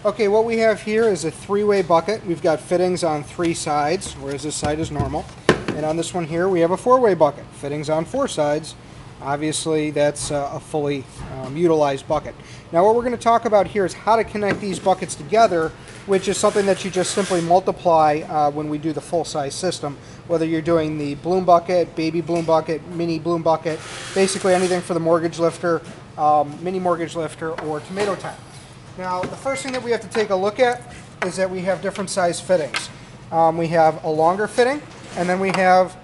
Okay, what we have here is a three-way bucket. We've got fittings on three sides, whereas this side is normal. And on this one here, we have a four-way bucket. Fittings on four sides. Obviously, that's a fully utilized bucket. Now, what we're going to talk about here is how to connect these buckets together, which is something that you just simply multiply when we do the full-size system. Whether you're doing the bloom bucket, baby bloom bucket, mini bloom bucket, basically anything for the mortgage lifter, mini mortgage lifter, or tomato time. Now, the first thing that we have to take a look at is that we have different size fittings. We have a longer fitting, and then we have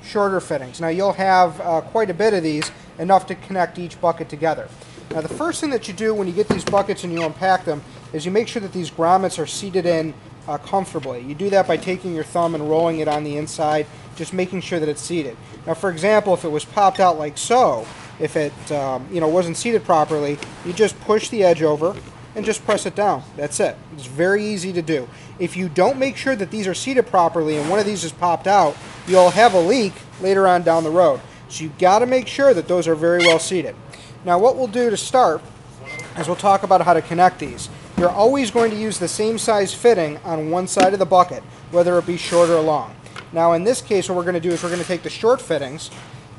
shorter fittings. Now, you'll have quite a bit of these, enough to connect each bucket together. Now, the first thing that you do when you get these buckets and you unpack them is you make sure that these grommets are seated in comfortably. You do that by taking your thumb and rolling it on the inside, just making sure that it's seated. Now, for example, if it was popped out like so, if it wasn't seated properly, you just push the edge over and just press it down. That's it. It's very easy to do. If you don't make sure that these are seated properly and one of these is popped out, you'll have a leak later on down the road. So you've got to make sure that those are very well seated. Now, what we'll do to start is we'll talk about how to connect these. You're always going to use the same size fitting on one side of the bucket, whether it be short or long. Now, in this case, what we're going to do is we're going to take the short fittings,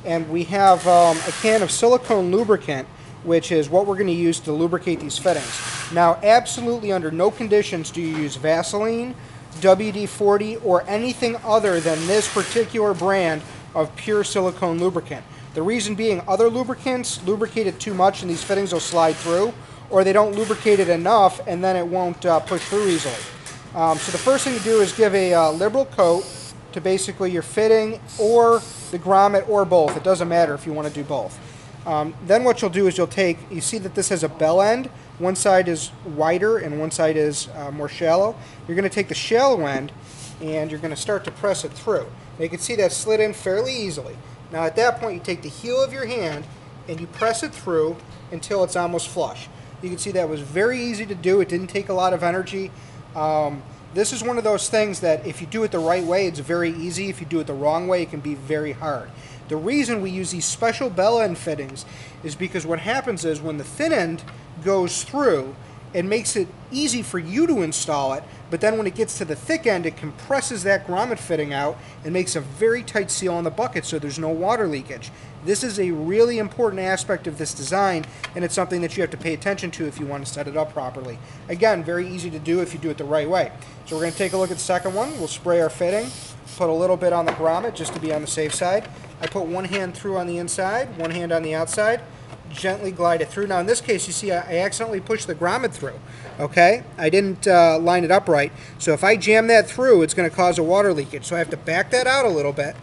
and we have a can of silicone lubricant, which is what we're going to use to lubricate these fittings. Now, absolutely under no conditions do you use Vaseline, WD-40, or anything other than this particular brand of pure silicone lubricant. The reason being, other lubricants lubricate it too much and these fittings will slide through, or they don't lubricate it enough and then it won't push through easily. So the first thing to do is give a liberal coat to basically your fitting or the grommet or both. It doesn't matter if you want to do both. Then what you'll do is you see that this has a bell end. One side is wider and one side is more shallow. You're going to take the shallow end and you're going to start to press it through. Now you can see that slid in fairly easily. Now at that point you take the heel of your hand and you press it through until it's almost flush. You can see that was very easy to do. It didn't take a lot of energy. This is one of those things that if you do it the right way, it's very easy. If you do it the wrong way, it can be very hard. The reason we use these special bell end fittings is because what happens is when the thin end goes through, it makes it easy for you to install it, but then when it gets to the thick end, it compresses that grommet fitting out and makes a very tight seal on the bucket so there's no water leakage. This is a really important aspect of this design, and it's something that you have to pay attention to if you want to set it up properly. Again, very easy to do if you do it the right way. So we're going to take a look at the second one. We'll spray our fitting, put a little bit on the grommet just to be on the safe side. I put one hand through on the inside, one hand on the outside, gently glide it through. Now in this case, you see I accidentally pushed the grommet through, okay? I didn't line it up right. So if I jam that through, it's going to cause a water leakage. So I have to back that out a little bit,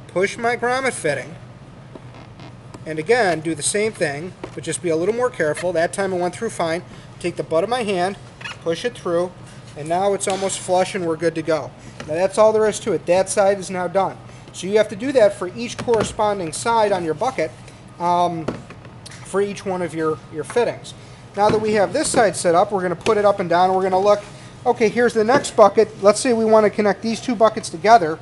push my grommet fitting, and again, do the same thing, but just be a little more careful. That time it went through fine. Take the butt of my hand, push it through, and now it's almost flush and we're good to go. Now that's all there is to it. That side is now done. So you have to do that for each corresponding side on your bucket for each one of your fittings. Now that we have this side set up, we're going to put it up and down and we're going to look, okay, here's the next bucket. Let's say we want to connect these two buckets together.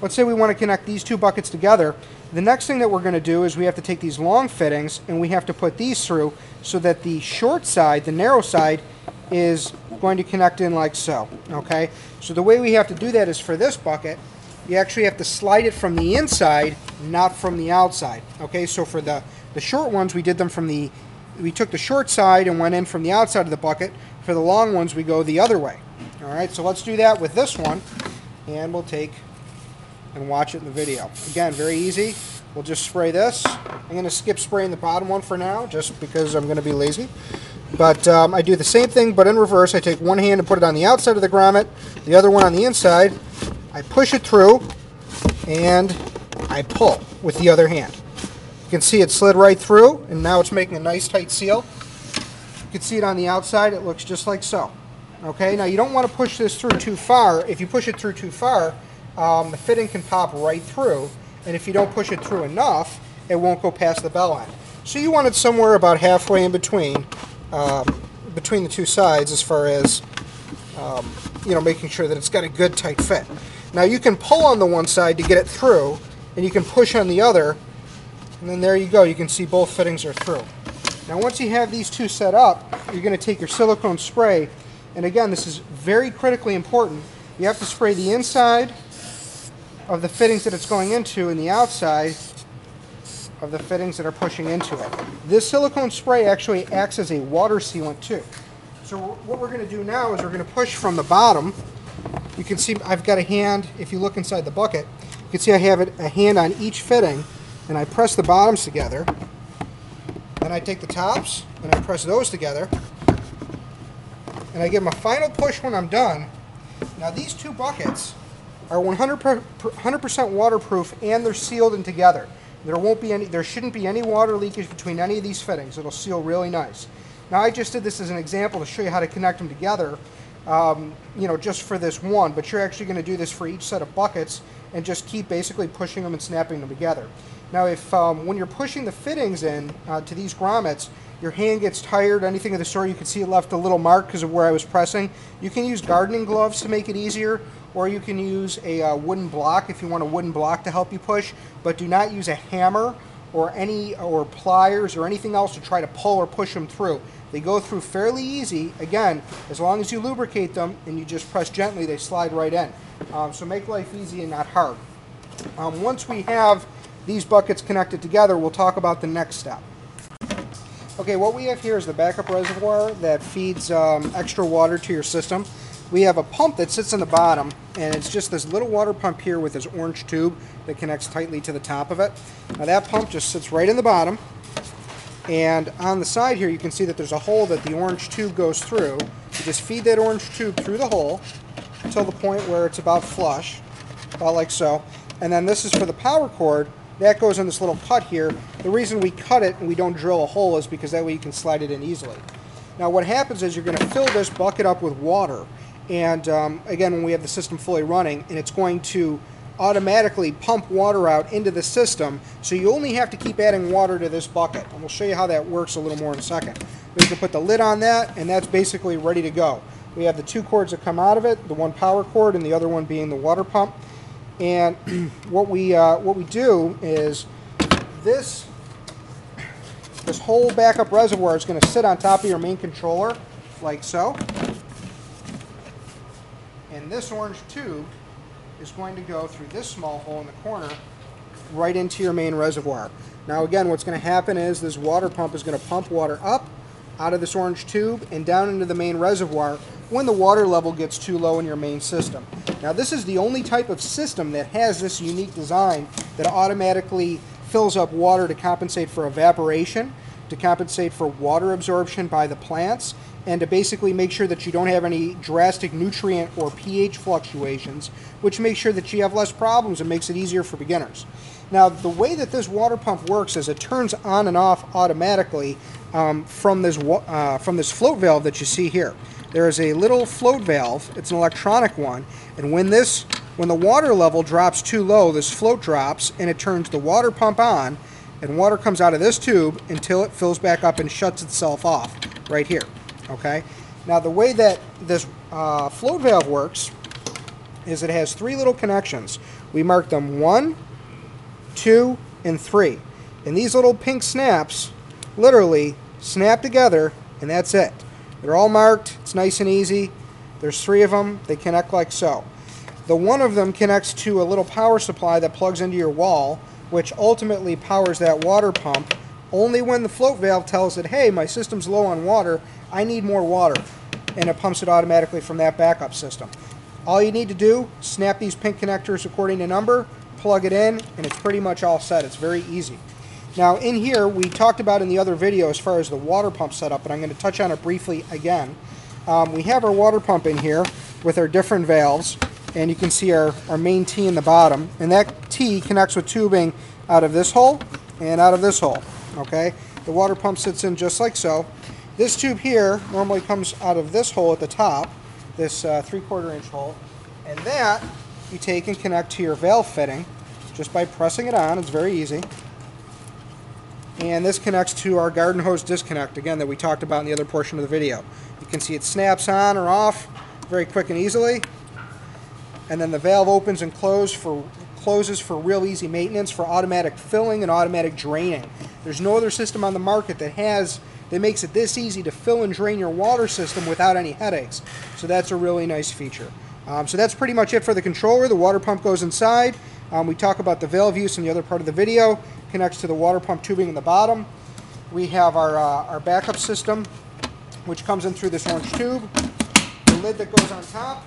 Let's say we want to connect these two buckets together. The next thing that we're going to do is we have to take these long fittings and we have to put these through so that the short side, the narrow side, is going to connect in like so, okay? So the way we have to do that is for this bucket, you actually have to slide it from the inside, not from the outside, okay? So for the short ones, we did them from we took the short side and went in from the outside of the bucket. For the long ones, we go the other way, all right? So let's do that with this one, and we'll take and watch it in the video. Again, very easy. We'll just spray this. I'm going to skip spraying the bottom one for now, just because I'm going to be lazy. But I do the same thing, but in reverse. I take one hand and put it on the outside of the grommet, the other one on the inside. I push it through, and I pull with the other hand. You can see it slid right through, and now it's making a nice tight seal. You can see it on the outside. It looks just like so. Okay, now you don't want to push this through too far. If you push it through too far, the fitting can pop right through, and if you don't push it through enough, it won't go past the bell end. So you want it somewhere about halfway in between the two sides as far as making sure that it's got a good tight fit. Now you can pull on the one side to get it through, and you can push on the other, and then there you go. You can see both fittings are through. Now once you have these two set up, you're going to take your silicone spray, and again, this is very critically important. You have to spray the inside of the fittings that it's going into and the outside of the fittings that are pushing into it. This silicone spray actually acts as a water sealant too. So what we're going to do now is we're going to push from the bottom. You can see I've got a hand, if you look inside the bucket, you can see I have a hand on each fitting, and I press the bottoms together. Then I take the tops and I press those together, and I give them a final push when I'm done. Now these two buckets are 100% waterproof, and they're sealed in together. There shouldn't be any water leakage between any of these fittings. It'll seal really nice. Now I just did this as an example to show you how to connect them together, just for this one, but you're actually going to do this for each set of buckets and just keep basically pushing them and snapping them together. Now if when you're pushing the fittings in to these grommets, your hand gets tired, anything of the sort, you can see it left a little mark because of where I was pressing. You can use gardening gloves to make it easier, or you can use a wooden block if you want a wooden block to help you push, but do not use a hammer or pliers or anything else to try to pull or push them through. They go through fairly easy. Again, as long as you lubricate them and you just press gently, they slide right in. So make life easy and not hard. Once we have these buckets connected together, we'll talk about the next step. Okay, what we have here is the backup reservoir that feeds extra water to your system. We have a pump that sits on the bottom, and it's just this little water pump here with this orange tube that connects tightly to the top of it. Now that pump just sits right in the bottom, and on the side here you can see that there's a hole that the orange tube goes through. You just feed that orange tube through the hole until the point where it's about flush, about like so. And then this is for the power cord. That goes in this little cut here. The reason we cut it and we don't drill a hole is because that way you can slide it in easily. Now what happens is you're going to fill this bucket up with water, and again, when we have the system fully running, and it's going to automatically pump water out into the system, so you only have to keep adding water to this bucket, and we'll show you how that works a little more in a second. We can put the lid on that, and that's basically ready to go. We have the two cords that come out of it, the one power cord and the other one being the water pump. And what we do is this whole backup reservoir is going to sit on top of your main controller like so. And this orange tube is going to go through this small hole in the corner right into your main reservoir. Now again, what's going to happen is this water pump is going to pump water up out of this orange tube and down into the main reservoir when the water level gets too low in your main system. Now this is the only type of system that has this unique design that automatically fills up water to compensate for evaporation, to compensate for water absorption by the plants, and to basically make sure that you don't have any drastic nutrient or pH fluctuations, which makes sure that you have less problems and makes it easier for beginners. Now the way that this water pump works is it turns on and off automatically from this float valve that you see here. There is a little float valve. It's an electronic one, and when the water level drops too low, this float drops and it turns the water pump on, and water comes out of this tube until it fills back up and shuts itself off right here. Okay. Now the way that this float valve works is it has three little connections. We marked them 1, 2, and 3, and these little pink snaps literally snap together, and that's it. They're all marked. It's nice and easy. There's 3 of them. They connect like so. The one of them connects to a little power supply that plugs into your wall, which ultimately powers that water pump only when the float valve tells it, hey, my system's low on water, I need more water, and it pumps it automatically from that backup system. All you need to do, snap these pink connectors according to number, plug it in, and it's pretty much all set. It's very easy. Now in here, we talked about in the other video as far as the water pump setup, but I'm going to touch on it briefly again. We have our water pump in here with our different valves, and you can see our main T in the bottom, and that T connects with tubing out of this hole and out of this hole. Okay, the water pump sits in just like so. This tube here normally comes out of this hole at the top, this 3/4 inch hole, and that you take and connect to your valve fitting just by pressing it on. It's very easy. And this connects to our garden hose disconnect, again, that we talked about in the other portion of the video. You can see it snaps on or off very quick and easily. And then the valve opens and closes for real easy maintenance, for automatic filling and automatic draining. There's no other system on the market that has that makes it this easy to fill and drain your water system without any headaches. So that's a really nice feature. So that's pretty much it for the controller. The water pump goes inside. We talk about the valve use in the other part of the video. Connects to the water pump tubing in the bottom. We have our backup system, which comes in through this orange tube. The lid that goes on top.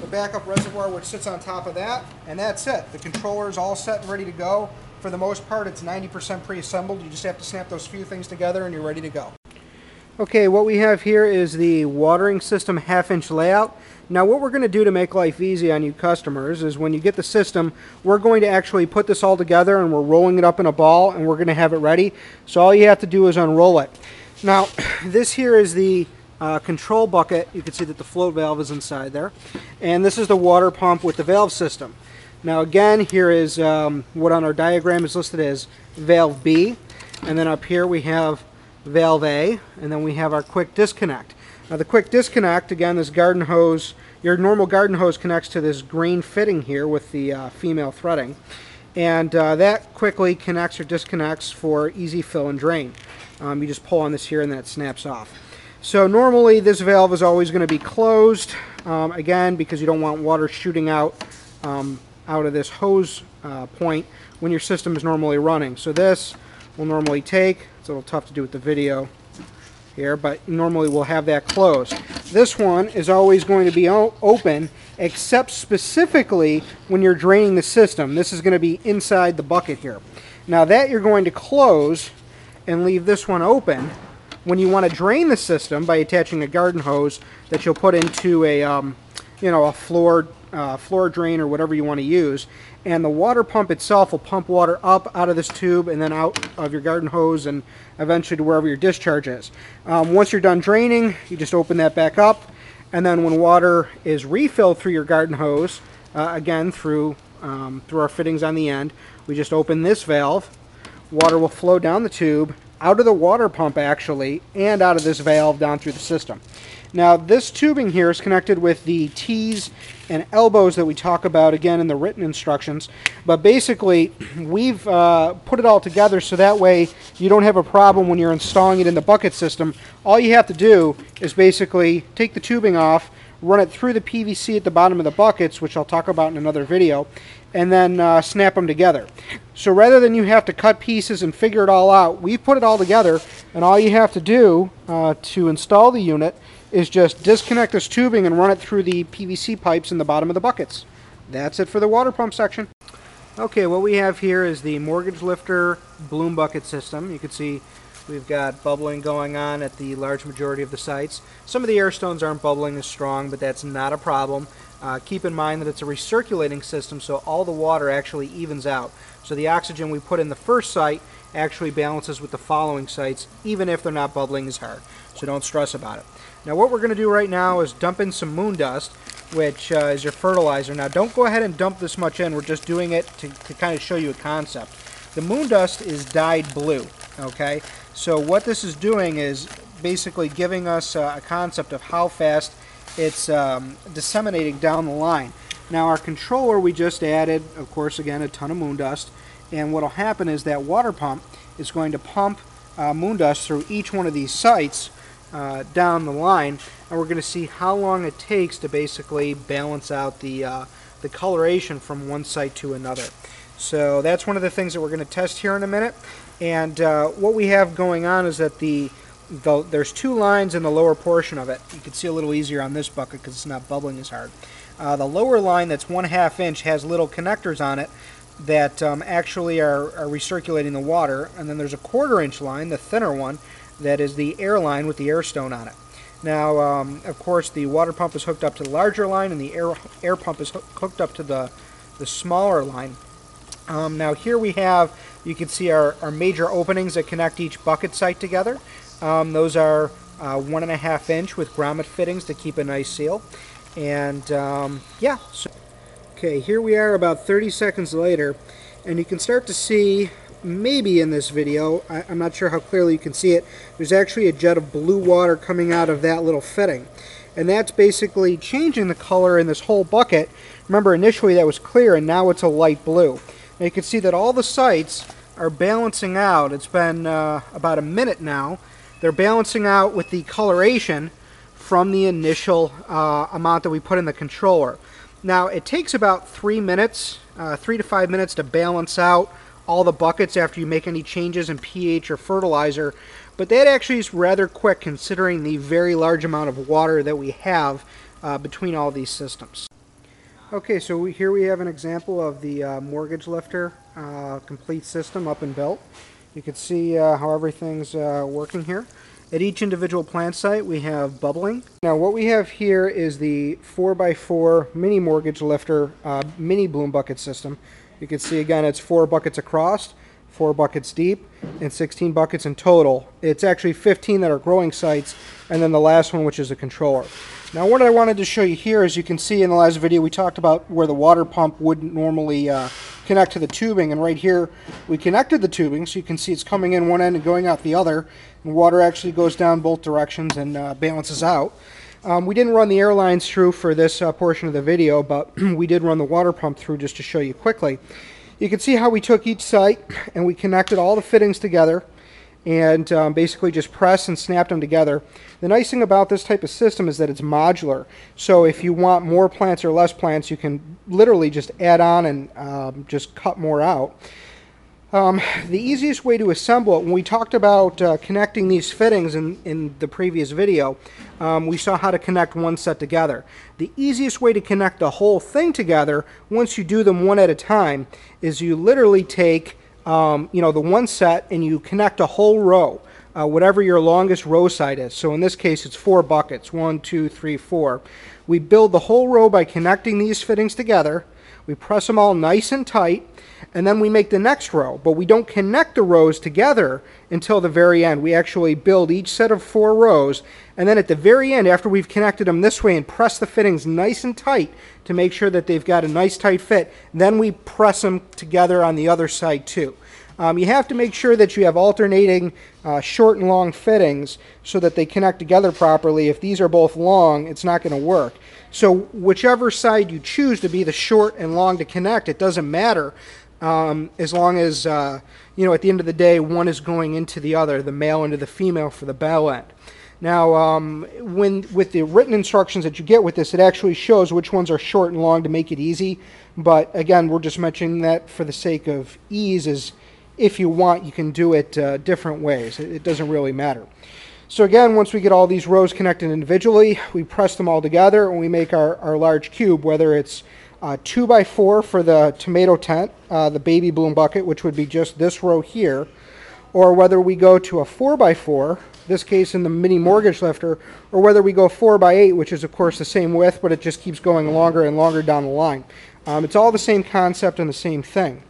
The backup reservoir, which sits on top of that. And that's it. The controller is all set and ready to go. For the most part, it's 90% pre-assembled. You just have to snap those few things together and you're ready to go. Okay, what we have here is the watering system half-inch layout. Now what we're going to do to make life easy on you customers is when you get the system, we're going to actually put this all together and we're rolling it up in a ball and we're going to have it ready. So all you have to do is unroll it. Now this here is the control bucket. You can see that the float valve is inside there. And this is the water pump with the valve system. Now again, here is what on our diagram is listed as valve B. And then up here we have valve A, and then we have our quick disconnect. Now the quick disconnect, again, this garden hose, your normal garden hose connects to this green fitting here with the female threading, and that quickly connects or disconnects for easy fill and drain. You just pull on this here and then it snaps off. So normally this valve is always going to be closed, again, because you don't want water shooting out of this hose point when your system is normally running. So this will normally take, it's a little tough to do with the video here, but normally we'll have that closed. This one is always going to be open, except specifically when you're draining the system. This is going to be inside the bucket here. Now that you're going to close and leave this one open when you want to drain the system by attaching a garden hose that you'll put into a a floor drain or whatever you want to use, and the water pump itself will pump water up out of this tube and then out of your garden hose and eventually to wherever your discharge is. Once you're done draining, you just open that back up, and then when water is refilled through your garden hose, again through our fittings on the end, we just open this valve. Water will flow down the tube, out of the water pump actually, and out of this valve down through the system. Now this tubing here is connected with the T's and elbows that we talk about again in the written instructions, but basically we've put it all together so that way you don't have a problem when you're installing it in the bucket system. All you have to do is basically take the tubing off, run it through the PVC at the bottom of the buckets, which I'll talk about in another video, and then snap them together. So rather than you have to cut pieces and figure it all out, we put it all together, and all you have to do to install the unit is just disconnect this tubing and run it through the PVC pipes in the bottom of the buckets. That's it for the water pump section. Okay, what we have here is the mortgage lifter bloom bucket system. You can see we've got bubbling going on at the large majority of the sites. Some of the air stones aren't bubbling as strong, but that's not a problem. Keep in mind that it's a recirculating system, so all the water actually evens out. So the oxygen we put in the first site actually balances with the following sites, even if they're not bubbling as hard. So don't stress about it. Now what we're going to do right now is dump in some moon dust, which is your fertilizer. Now don't go ahead and dump this much in. We're just doing it to kind of show you a concept. The moon dust is dyed blue, okay? So what this is doing is basically giving us a concept of how fast it's disseminating down the line. Now our controller, we just added, of course, again, a ton of moon dust, and what will happen is that water pump is going to pump moon dust through each one of these sites down the line, and we're going to see how long it takes to basically balance out the coloration from one site to another. So that's one of the things that we're going to test here in a minute. And what we have going on is that there's two lines in the lower portion of it. You can see a little easier on this bucket because it's not bubbling as hard. The lower line that's 1/2 inch has little connectors on it that actually are recirculating the water, and then there's a 1/4 inch line, the thinner one, that is the air line with the air stone on it. Now, of course, the water pump is hooked up to the larger line, and the air pump is hooked up to the smaller line. Now here we have, you can see our major openings that connect each bucket site together. Those are 1.5 inch with grommet fittings to keep a nice seal. And yeah, so, okay, here we are about 30 seconds later, and you can start to see, maybe in this video, I'm not sure how clearly you can see it, there's actually a jet of blue water coming out of that little fitting. And that's basically changing the color in this whole bucket. Remember, initially that was clear, and now it's a light blue. Now you can see that all the sites are balancing out. It's been about a minute now. They're balancing out with the coloration from the initial amount that we put in the controller. Now it takes about 3 minutes, 3 to 5 minutes to balance out all the buckets after you make any changes in pH or fertilizer, but that actually is rather quick considering the very large amount of water that we have between all these systems. Okay, so here we have an example of the mortgage lifter complete system up and built. You can see how everything's working here. At each individual plant site we have bubbling. Now what we have here is the 4x4 mini mortgage lifter mini bloom bucket system. You can see again it's 4 buckets across, 4 buckets deep, and 16 buckets in total. It's actually 15 that are growing sites, and then the last one which is a controller. Now what I wanted to show you here is you can see in the last video we talked about where the water pump wouldn't normally connect to the tubing, and right here we connected the tubing so you can see it's coming in one end and going out the other, and water actually goes down both directions and balances out. We didn't run the air lines through for this portion of the video, but we did run the water pump through just to show you quickly. You can see how we took each site and we connected all the fittings together and basically just pressed and snapped them together. The nice thing about this type of system is that it's modular, so if you want more plants or less plants you can literally just add on and just cut more out. The easiest way to assemble it, when we talked about connecting these fittings in the previous video, we saw how to connect one set together. The easiest way to connect the whole thing together, once you do them one at a time, is you literally take the one set and you connect a whole row, whatever your longest row side is. So in this case it's 4 buckets, 1, 2, 3, 4. We build the whole row by connecting these fittings together. We press them all nice and tight, and then we make the next row, but we don't connect the rows together until the very end. We actually build each set of 4 rows, and then at the very end, after we've connected them this way and press the fittings nice and tight to make sure that they've got a nice tight fit, then we press them together on the other side too. You have to make sure that you have alternating short and long fittings so that they connect together properly. If these are both long, it's not going to work. So whichever side you choose to be the short and long to connect, it doesn't matter, as long as at the end of the day one is going into the other, the male into the female for the bell end. Now with the written instructions that you get with this, it actually shows which ones are short and long to make it easy, but again we're just mentioning that for the sake of ease. Is if you want, you can do it different ways. It doesn't really matter. So again, once we get all these rows connected individually, we press them all together and we make our large cube, whether it's 2x4 for the tomato tent, the baby bloom bucket, which would be just this row here, or whether we go to a 4x4, this case in the mini mortgage lifter, or whether we go 4x8, which is of course the same width, but it just keeps going longer and longer down the line. It's all the same concept and the same thing.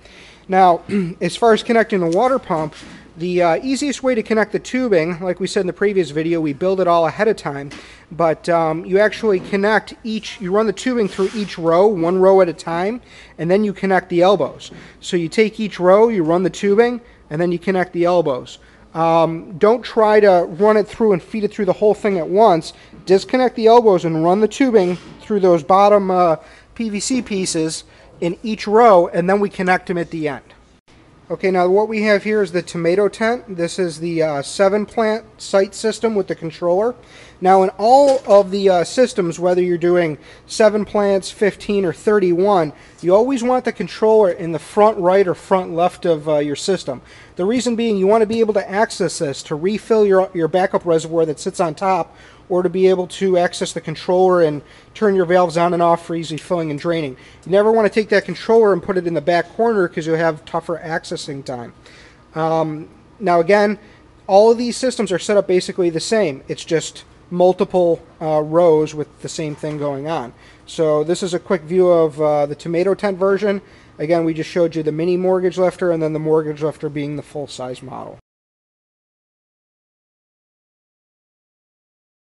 Now, as far as connecting the water pump, the easiest way to connect the tubing, like we said in the previous video, we build it all ahead of time, but you actually connect you run the tubing through each row, one row at a time, and then you connect the elbows. So you take each row, you run the tubing, and then you connect the elbows. Don't try to run it through and feed it through the whole thing at once. Disconnect the elbows and run the tubing through those bottom PVC pieces in each row, and then we connect them at the end. Okay, now what we have here is the tomato tent. This is the 7-plant site system with the controller. Now in all of the systems, whether you're doing 7 plants, 15, or 31, you always want the controller in the front right or front left of your system. The reason being, you want to be able to access this to refill your backup reservoir that sits on top, or to be able to access the controller and turn your valves on and off for easy filling and draining. You never want to take that controller and put it in the back corner because you'll have tougher accessing time. Now again, all of these systems are set up basically the same. It's just multiple rows with the same thing going on. So this is a quick view of the tomato tent version. Again, we just showed you the mini mortgage lifter and then the mortgage lifter being the full-size model.